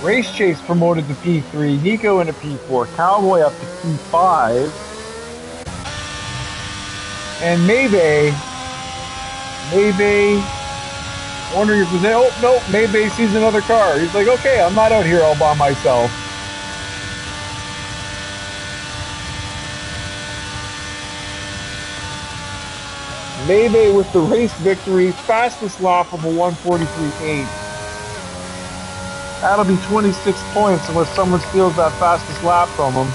Race Chase promoted to P3, Nico into P4, Cowboy up to P5, and Maybay, wondering if it was, oh no, Maybay sees another car. He's like, okay, I'm not out here all by myself. Maybay with the race victory, fastest lap of a 1:43.8. That'll be 26 points unless someone steals that fastest lap from him.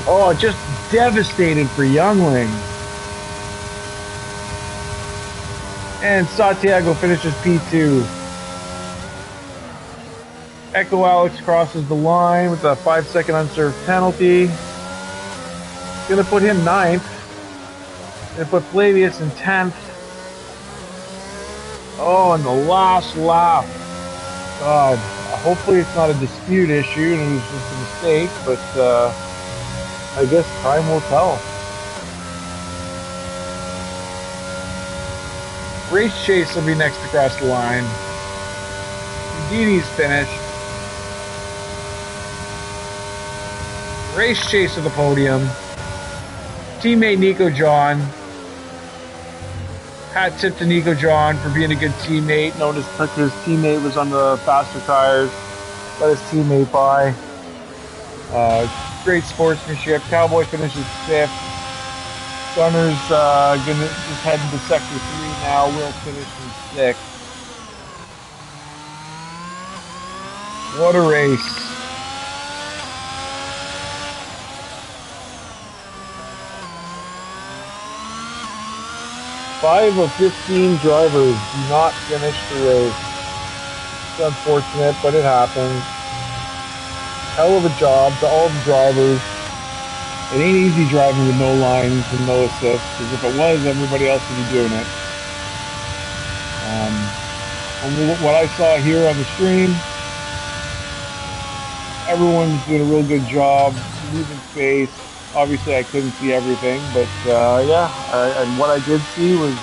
Oh, just devastated for Youngling. And Santiago finishes P2. Echo Alex crosses the line with a 5 second unserved penalty. Gonna put him 9th. Gonna put Flavius in 10th. Oh, and the last lap. God, hopefully it's not a dispute issue and it was just a mistake, but I guess time will tell. Race Chase will be next across the line. Houdini's finished. Race Chase to the podium. Teammate Nico John. Hat tip to Nico John for being a good teammate. Noticed that his teammate was on the faster tires. Let his teammate by. Great sportsmanship. Cowboy finishes 5th. Gunner's gonna just head into sector 3 now. Will finish in 6th. What a race. 5 of 15 drivers do not finish the race. It's unfortunate, but it happens. Hell of a job to all the drivers. It ain't easy driving with no lines and no assists, because if it was, everybody else would be doing it. What I saw here on the stream, everyone's doing a real good job, moving space. Obviously, I couldn't see everything, but and what I did see was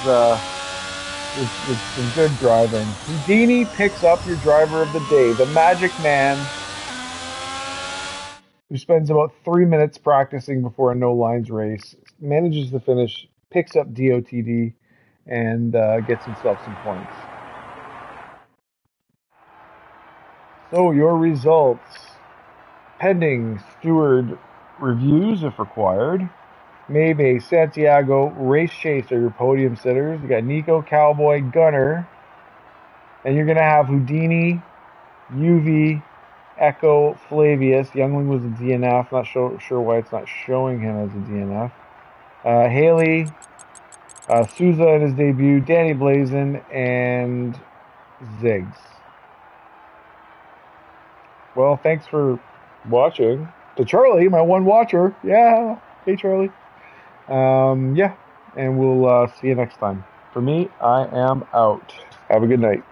some good driving. Houdini picks up your driver of the day, the Magic Man, who spends about 3 minutes practicing before a no lines race, manages to finish, picks up DOTD, and gets himself some points. So your results, pending steward reviews if required. Maybe Santiago, Race Chase are your podium sitters. You got Nico, Cowboy, Gunner, and you're gonna have Houdini, UV, Echo, Flavius. Youngling was a DNF. Not sure why it's not showing him as a DNF. Haley, Souza in his debut, Danny Blazin, and Ziggs. Well, thanks for watching. To Charlie, my one watcher. Yeah. Hey, Charlie. And we'll see you next time. For me, I am out. Have a good night.